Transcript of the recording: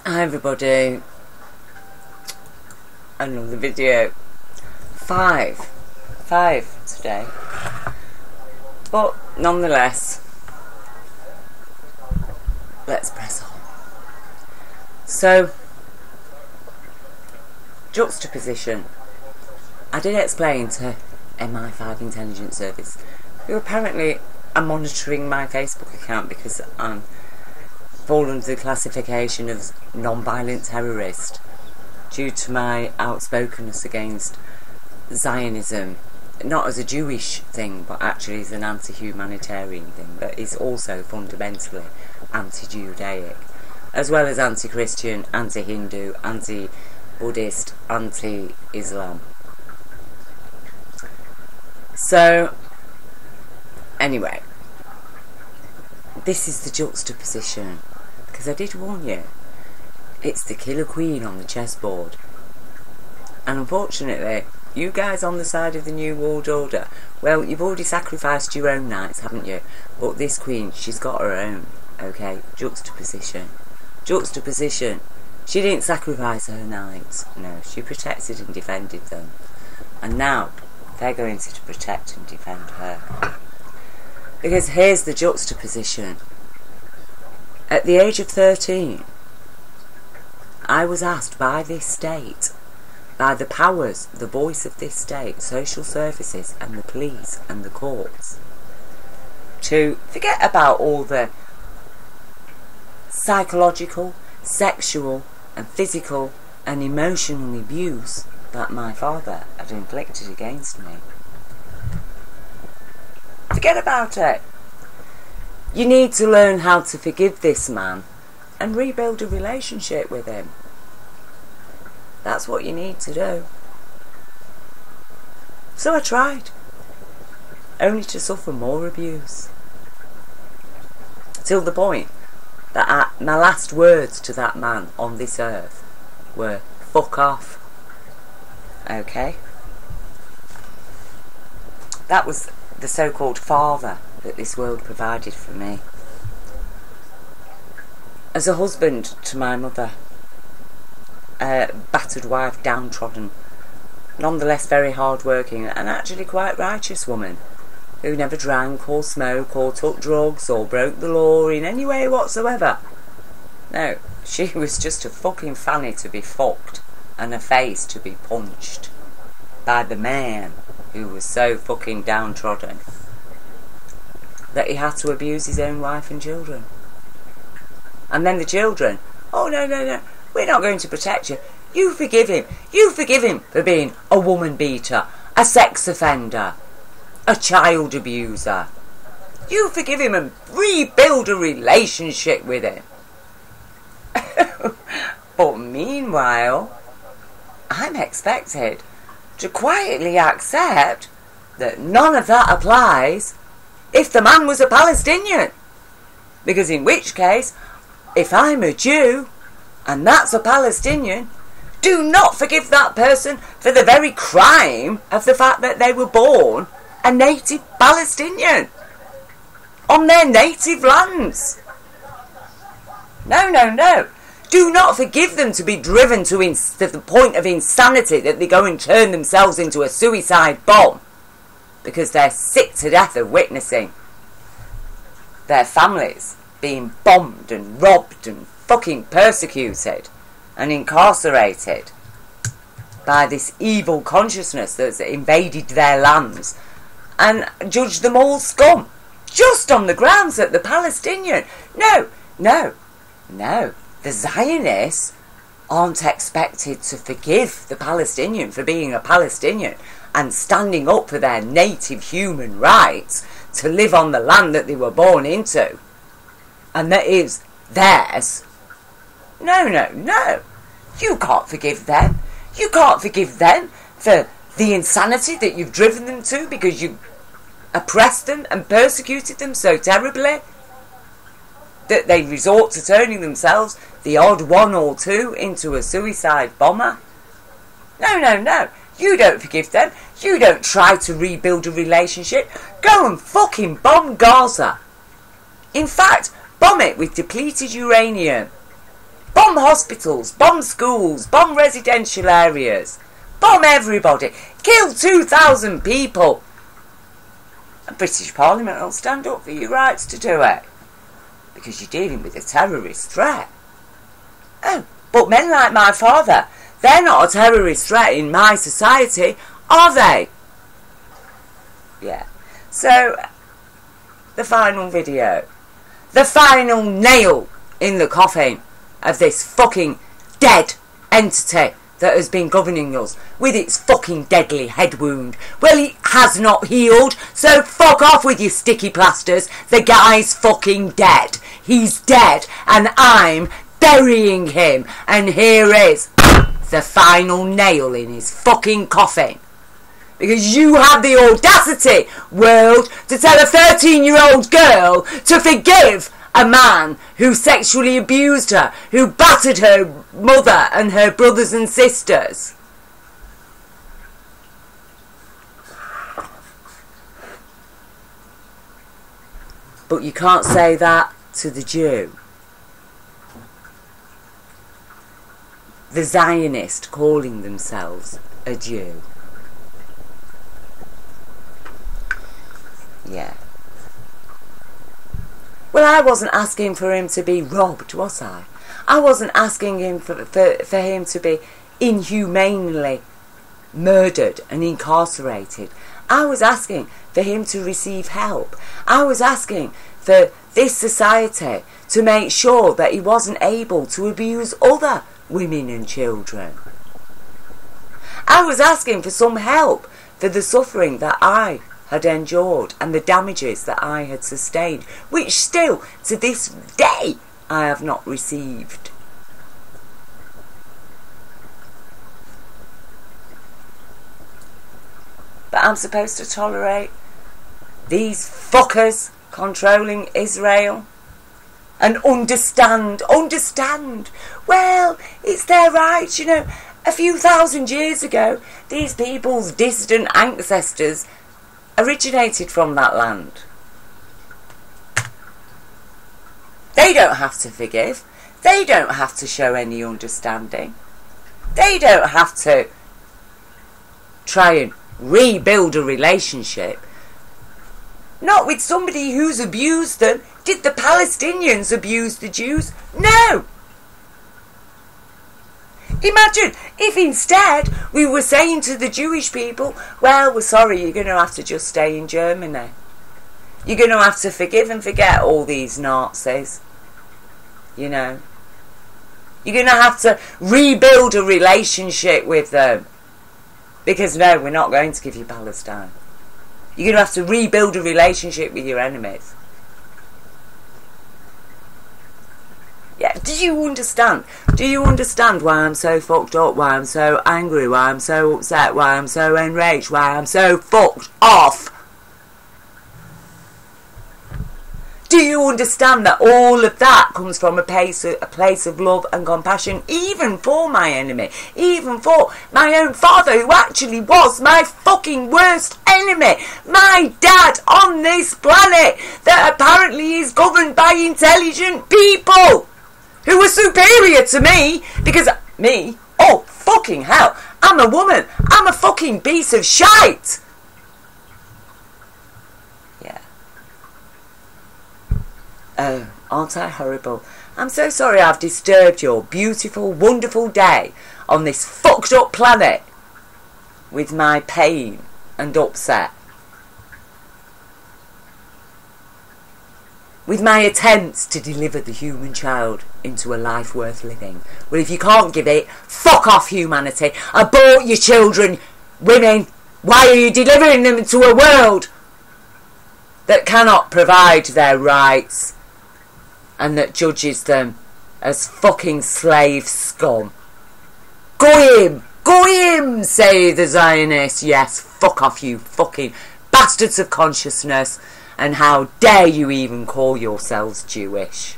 Hi everybody, another video. Five today, but nonetheless, let's press on. So, juxtaposition. I did explain to MI5 Intelligence Service, who apparently are monitoring my Facebook account because I'm fall under the classification of non-violent terrorist due to my outspokenness against Zionism, not as a Jewish thing but actually as an anti-humanitarian thing, but is also fundamentally anti-Judaic, as well as anti-Christian, anti-Hindu, anti-Buddhist, anti-Islam. So anyway, this is the juxtaposition, because I did warn you, it's the killer queen on the chessboard. And unfortunately, you guys on the side of the New World Order, well, you've already sacrificed your own knights, haven't you? But this queen, she's got her own, okay? Juxtaposition. Juxtaposition. She didn't sacrifice her knights, no, she protected and defended them. And now, they're going to protect and defend her. Because here's the juxtaposition. At the age of 13, I was asked by this state, by the powers, the voice of this state, social services and the police and the courts, to forget about all the psychological, sexual and physical and emotional abuse that my father had inflicted against me. Forget about it. You need to learn how to forgive this man and rebuild a relationship with him. That's what you need to do. So I tried, only to suffer more abuse. Till the point that my last words to that man on this earth were, fuck off. Okay? That was the so-called father that this world provided for me. As a husband to my mother, a battered wife, downtrodden, nonetheless very hard-working and actually quite righteous woman, who never drank or smoked or took drugs or broke the law in any way whatsoever. No, she was just a fucking fanny to be fucked and a face to be punched by the man who was so fucking downtrodden that he had to abuse his own wife and children. And then the children, oh no, we're not going to protect you. You forgive him for being a woman beater, a sex offender, a child abuser. You forgive him and rebuild a relationship with him. But meanwhile, I'm expected to quietly accept that none of that applies if the man was a Palestinian. Because in which case, if I'm a Jew and that's a Palestinian, do not forgive that person for the very crime of the fact that they were born a native Palestinian on their native lands. No. Do not forgive them to be driven to the point of insanity that they go and turn themselves into a suicide bomb because they're sick to death of witnessing their families being bombed and robbed and fucking persecuted and incarcerated by this evil consciousness that's invaded their lands and judge them all scum just on the grounds that the Palestinian. No. The Zionists aren't expected to forgive the Palestinian for being a Palestinian and standing up for their native human rights to live on the land that they were born into and that is theirs. No. You can't forgive them. You can't forgive them for the insanity that you've driven them to because you oppressed them and persecuted them so terribly that they resort to turning themselves, the odd one or two, into a suicide bomber. No. You don't forgive them. You don't try to rebuild a relationship. Go and fucking bomb Gaza. In fact, bomb it with depleted uranium. Bomb hospitals, bomb schools, bomb residential areas, bomb everybody, kill 2,000 people. And British Parliament will stand up for your rights to do it. Because you're dealing with a terrorist threat. Oh, but men like my father, they're not a terrorist threat in my society, are they? Yeah. So, the final video. The final nail in the coffin of this fucking dead entity that has been governing us with its fucking deadly head wound. Well, it has not healed, so fuck off with your sticky plasters. The guy's fucking dead. He's dead, and I'm burying him. And here is the final nail in his fucking coffin. Because you have the audacity, world, to tell a 13-year-old girl to forgive a man who sexually abused her, who battered her mother and her brothers and sisters. But you can't say that to the Jew. The Zionist calling themselves a Jew. Yeah. Well, I wasn't asking for him to be robbed, was I? I wasn't asking him for him to be inhumanely murdered and incarcerated. I was asking for him to receive help. I was asking for this society to make sure that he wasn't able to abuse other women and children. I was asking for some help for the suffering that I had endured and the damages that I had sustained, which still to this day I have not received. But I'm supposed to tolerate these fuckers controlling Israel and understand, well, it's their rights, you know. A few thousand years ago, these people's distant ancestors originated from that land. They don't have to forgive. They don't have to show any understanding. They don't have to try and rebuild a relationship. Not with somebody who's abused them. Did the Palestinians abuse the Jews? No! Imagine if instead we were saying to the Jewish people, well, we're sorry, you're going to have to just stay in Germany. You're going to have to forgive and forget all these Nazis. You know. You're going to have to rebuild a relationship with them. Because no, we're not going to give you Palestine. You're going to have to rebuild a relationship with your enemies. Yeah, do you understand? Do you understand why I'm so fucked up? Why I'm so angry? Why I'm so upset? Why I'm so enraged? Why I'm so fucked off? Do you understand that all of that comes from a place of love and compassion, even for my enemy, even for my own father, who actually was my fucking worst enemy, my dad on this planet, that apparently is governed by intelligent people who are superior to me, because me, oh fucking hell, I'm a woman, I'm a fucking piece of shite. Oh, aren't I horrible? I'm so sorry I've disturbed your beautiful, wonderful day on this fucked up planet with my pain and upset. With my attempts to deliver the human child into a life worth living. Well, if you can't give it, fuck off, humanity. Abort your children, women. Why are you delivering them into a world that cannot provide their rights? And that judges them as fucking slave scum. Go him, say the Zionists. Yes, fuck off, you fucking bastards of consciousness. And how dare you even call yourselves Jewish?